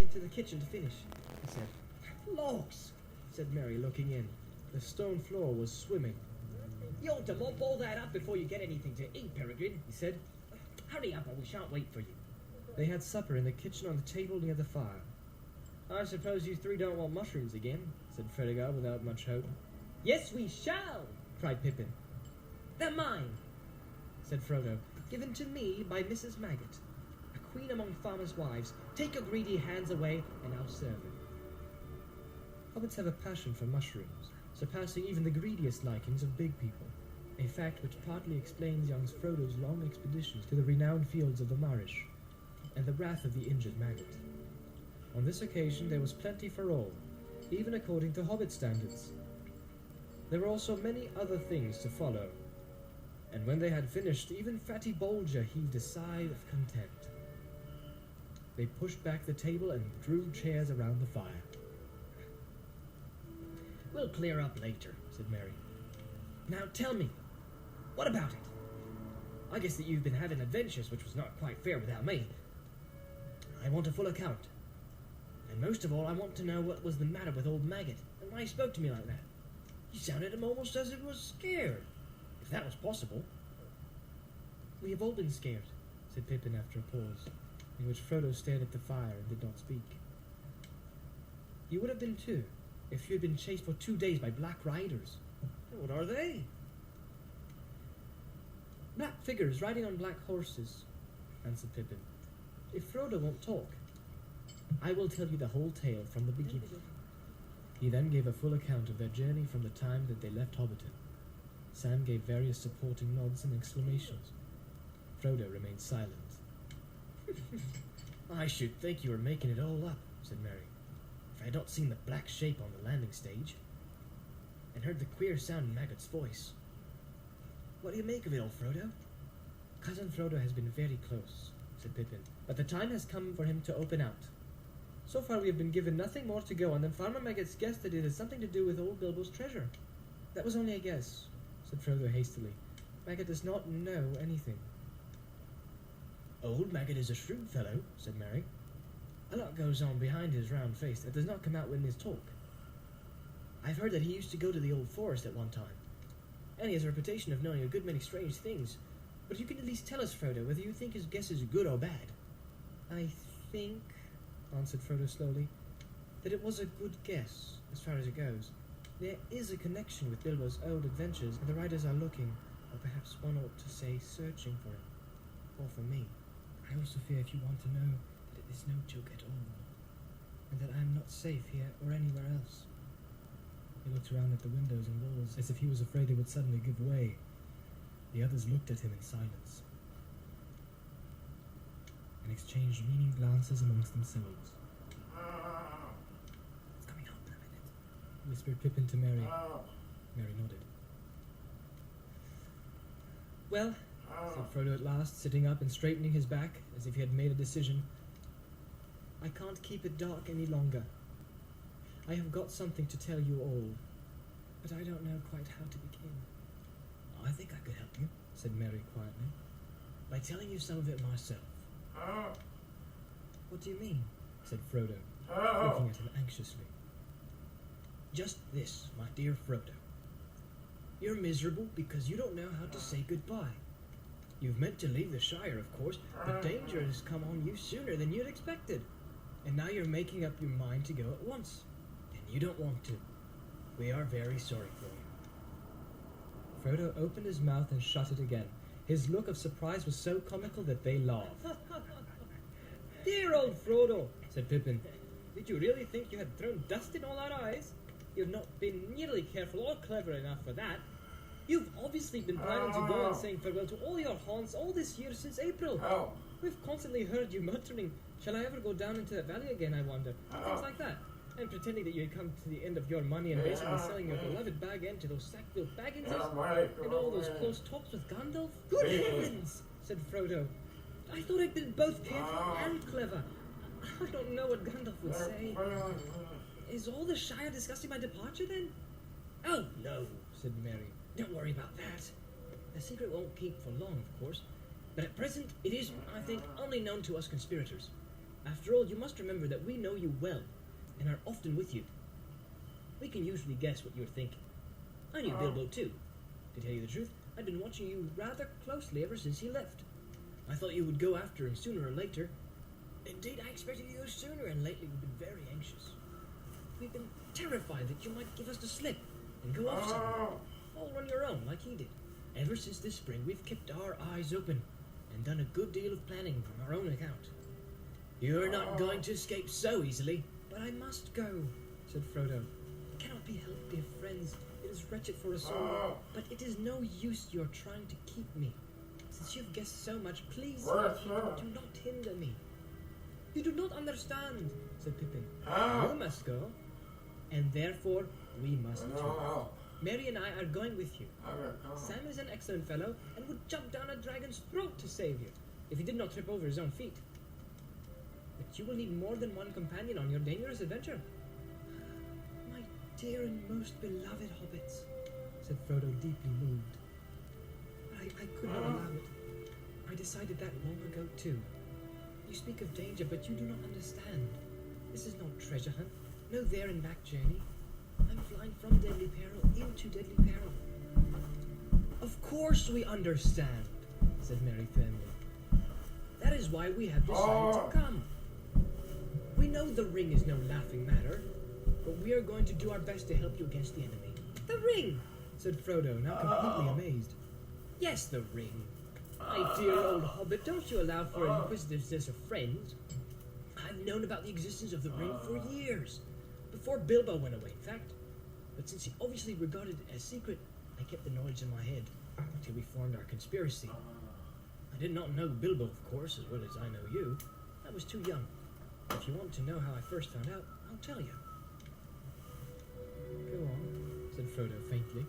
into the kitchen to finish, he said. Logs, said Mary, looking in. The stone floor was swimming. You ought to mop all that up before you get anything to eat, Peregrine, he said. Hurry up or we shan't wait for you. They had supper in the kitchen on the table near the fire. I suppose you three don't want mushrooms again, said Fredegar without much hope. Yes, we shall, cried Pippin. They're mine, said Frodo, given to me by Mrs. Maggot, a queen among farmers' wives. Take your greedy hands away, and I'll serve him. Hobbits have a passion for mushrooms, surpassing even the greediest likings of big people, a fact which partly explains young Frodo's long expeditions to the renowned fields of the Marish, and the wrath of the injured Maggot. On this occasion there was plenty for all, even according to Hobbit standards. There were also many other things to follow, and when they had finished, even Fatty Bolger heaved a sigh of content. They pushed back the table and drew chairs around the fire. We'll clear up later, said Mary. Now tell me, what about it? I guess that you've been having adventures, which was not quite fair without me. I want a full account. And most of all, I want to know what was the matter with old Maggot, and why he spoke to me like that. You sounded him almost as if he was scared, if that was possible. We have all been scared, said Pippin after a pause, in which Frodo stared at the fire and did not speak. You would have been too, if you had been chased for 2 days by black riders. What are they? Black figures riding on black horses, answered Pippin. If Frodo won't talk, I will tell you the whole tale from the beginning. He then gave a full account of their journey from the time that they left Hobbiton. Sam gave various supporting nods and exclamations. Frodo remained silent. I should think you were making it all up, said Mary, if I had not seen the black shape on the landing stage, and heard the queer sound in Maggot's voice. What do you make of it all, Frodo? Cousin Frodo has been very close, said Pippin, but the time has come for him to open out. So far we have been given nothing more to go on than Farmer Maggot's guess that it has something to do with old Bilbo's treasure. That was only a guess, said Frodo hastily. Maggot does not know anything. Old Maggot is a shrewd fellow, said Mary. A lot goes on behind his round face that does not come out in his talk. I've heard that he used to go to the old forest at one time, and he has a reputation of knowing a good many strange things. But you can at least tell us, Frodo, whether you think his guess is good or bad. I think, answered Frodo slowly, that it was a good guess, as far as it goes. There is a connection with Bilbo's old adventures, and the riders are looking, or perhaps one ought to say searching for him, or for me. I also fear, if you want to know, that it is no joke at all, and that I am not safe here or anywhere else. He looked around at the windows and walls, as if he was afraid they would suddenly give way. The others looked at him in silence, and exchanged meaning glances amongst themselves. It's coming up in a minute, whispered Pippin to Mary. Mary nodded. Well, said Frodo at last, sitting up and straightening his back, as if he had made a decision. I can't keep it dark any longer. I have got something to tell you all, but I don't know quite how to begin. I think I could help you, said Mary quietly, by telling you some of it myself. What do you mean? Said Frodo, looking at him anxiously. Just this, my dear Frodo. You're miserable because you don't know how to say goodbye. You've meant to leave the Shire, of course, but danger has come on you sooner than you'd expected. And now you're making up your mind to go at once. And you don't want to. We are very sorry for you. Frodo opened his mouth and shut it again. His look of surprise was so comical that they laughed. Dear old Frodo, said Pippin, did you really think you had thrown dust in all our eyes? You've not been nearly careful or clever enough for that. You've obviously been planning to go and saying farewell to all your haunts all this year since April. We've constantly heard you muttering, shall I ever go down into the valley again, I wonder? Things like that. And pretending that you had come to the end of your money and basically selling your beloved bag end to those Sackville Bagginses and all those close talks with Gandalf. Good heavens, said Frodo. I thought I'd been both careful and clever. I don't know what Gandalf would say. Is all the Shire discussing my departure then? Oh, no, said Mary. Don't worry about that. The secret won't keep for long, of course. But at present, it is, I think, only known to us conspirators. After all, you must remember that we know you well, and are often with you. We can usually guess what you're thinking. I knew Bilbo too. To tell you the truth, I've been watching you rather closely ever since he left. I thought you would go after him sooner or later. Indeed, I expected you to go sooner, and lately we've been very anxious. We've been terrified that you might give us the slip and go off somewhere, all on your own, like he did. Ever since this spring, we've kept our eyes open and done a good deal of planning from our own account. You're not going to escape so easily. But I must go, said Frodo. It cannot be helped, dear friends. It is wretched for us all, but it is no use your trying to keep me. Since you've guessed so much, please do not hinder me. You do not understand, said Pippin. You must go, and therefore we must too. Mary and I are going with you. Sam is an excellent fellow, and would jump down a dragon's throat to save you, if he did not trip over his own feet. But you will need more than one companion on your dangerous adventure. My dear and most beloved hobbits, said Frodo, deeply moved. But I could not allow it. I decided that long ago too. You speak of danger, but you do not understand. This is not treasure hunt, no there and back journey. I'm flying from deadly peril into deadly peril. Of course we understand, said Merry firmly. That is why we have decided to come. We know the ring is no laughing matter, but we are going to do our best to help you against the enemy. The ring, said Frodo, now completely amazed. Yes, the ring. My dear old hobbit, don't you allow for inquisitiveness of friends. I've known about the existence of the ring for years, before Bilbo went away, in fact. But since he obviously regarded it as secret, I kept the knowledge in my head until we formed our conspiracy. I did not know Bilbo, of course, as well as I know you. I was too young. If you want to know how I first found out, I'll tell you. Go on, said Frodo faintly.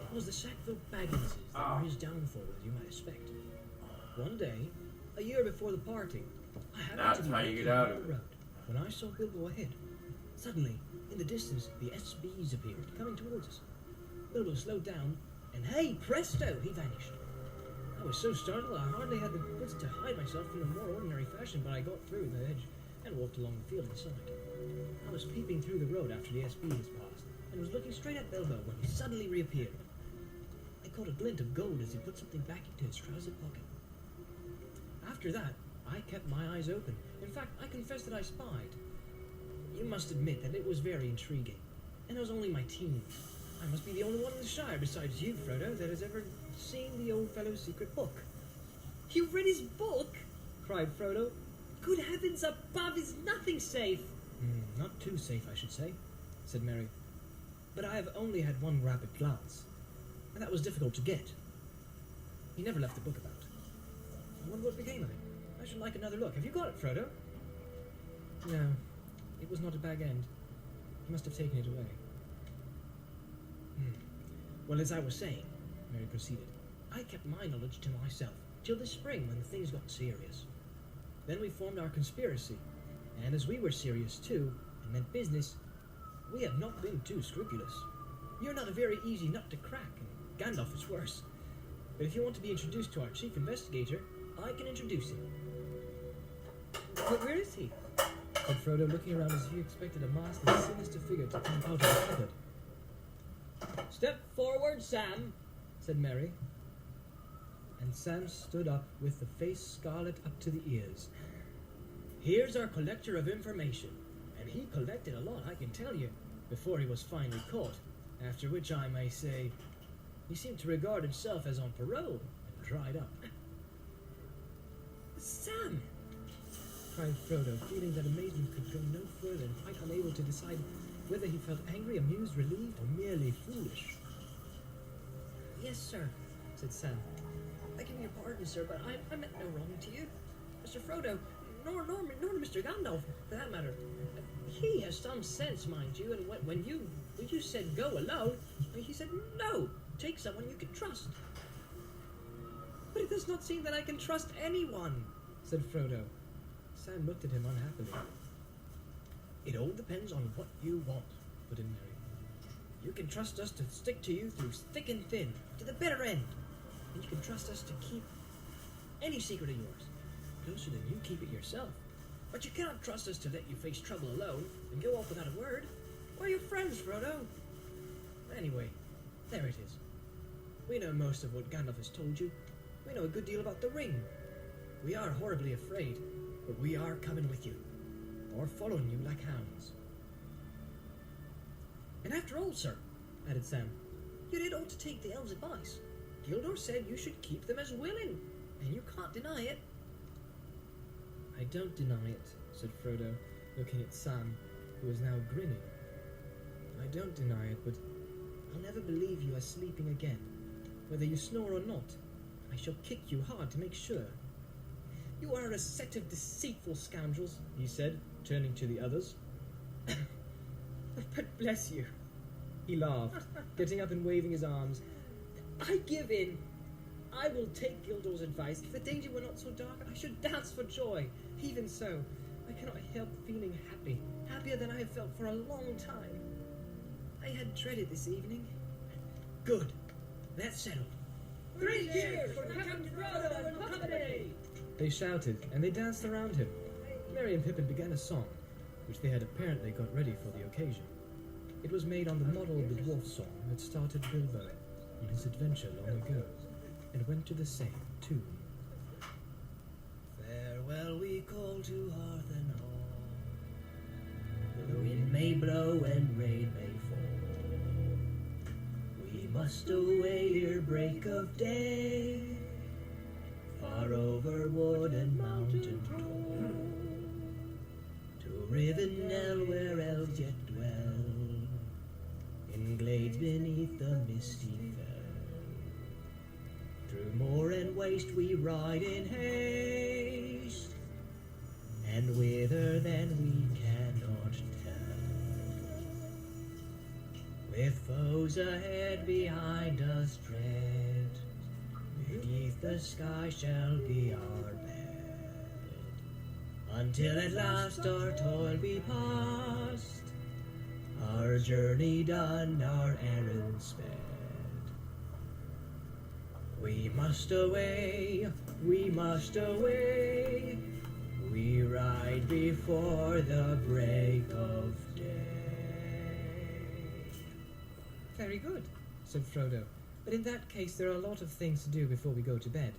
It was the Sackville Bagginses that were his downfall, as you might expect. One day, a year before the parting, I happened to be walking along the road when I saw Bilbo ahead. Suddenly, in the distance, the SBs appeared, coming towards us. Bilbo slowed down, and hey, presto, he vanished. I was so startled I hardly had the wits to hide myself in a more ordinary fashion, but I got through the hedge and walked along the field inside. I was peeping through the road after the SB had passed, and was looking straight at Bilbo when he suddenly reappeared. I caught a glint of gold as he put something back into his trouser pocket. After that, I kept my eyes open. In fact, I confess that I spied. You must admit that it was very intriguing, and it was only my teens. I must be the only one in the Shire, besides you, Frodo, that has ever seen the old fellow's secret book. You've read his book? Cried Frodo. Good heavens above, is nothing safe? Not too safe, I should say, said Merry. But I have only had one rapid glance, and that was difficult to get. He never left the book about. I wonder what became of it. I should like another look. Have you got it, Frodo? No, it was not a bag end. He must have taken it away. Well, as I was saying, Merry proceeded, I kept my knowledge to myself till this spring when things got serious. Then we formed our conspiracy, and as we were serious too, and meant business, we have not been too scrupulous. You're not a very easy nut to crack, and Gandalf is worse. But if you want to be introduced to our chief investigator, I can introduce him. But where is he? Said Frodo, looking around as if he expected a masked and sinister figure to come out of the cupboard. Step forward, Sam, said Merry. And Sam stood up with the face scarlet up to the ears. Here's our collector of information, and he collected a lot, I can tell you, before he was finally caught, after which I may say he seemed to regard himself as on parole and dried up. Sam! Cried Frodo, feeling that amazement could go no further and quite unable to decide whether he felt angry, amused, relieved, or merely foolish. Yes, sir, said Sam. I give your pardon, sir, but I meant no wrong to you. Mr. Frodo, nor Mr. Gandalf, for that matter. He has some sense, mind you, and when you said go alone, he said no, take someone you can trust. But it does not seem that I can trust anyone, said Frodo. Sam looked at him unhappily. It all depends on what you want, put in Merry. You can trust us to stick to you through thick and thin, to the bitter end. And you can trust us to keep any secret of yours. closer than you keep it yourself. But you cannot trust us to let you face trouble alone and go off without a word. We're your friends, Frodo. Anyway, there it is. We know most of what Gandalf has told you. We know a good deal about the ring. We are horribly afraid, but we are coming with you, or following you like hounds. And after all, sir, added Sam, you did ought to take the elves' advice. Gildor said you should keep them as willing, and you can't deny it. I don't deny it, said Frodo, looking at Sam, who was now grinning. I don't deny it, but I'll never believe you are sleeping again. Whether you snore or not, I shall kick you hard to make sure. You are a set of deceitful scoundrels, he said, turning to the others. But bless you, he laughed, getting up and waving his arms. I give in. I will take Gildor's advice. If the danger were not so dark, I should dance for joy. Even so, I cannot help feeling happy, happier than I have felt for a long time. I had dreaded this evening. Good. That's settled. 3 cheers for Captain Frodo and company! They shouted, and they danced around him. Merry and Pippin began a song, which they had apparently got ready for the occasion. It was made on the model of the dwarf song that started Bilbo on his adventure long ago, and went to the same tune. Farewell we call to hearth and hall. The wind may blow and rain may fall. We must away ere break of day, far over wood and mountain tall, to Rivendell where elves yet dwell, in glades beneath the misty fell. Through moor and waste we ride in haste, and whither then we cannot tell. With foes ahead, behind us dread, beneath the sky shall be our bed, until at last our toil be past, our journey done, our errand sped. We must away, we must away, we ride before the break of day. Very good, said Frodo, but in that case there are a lot of things to do before we go to bed.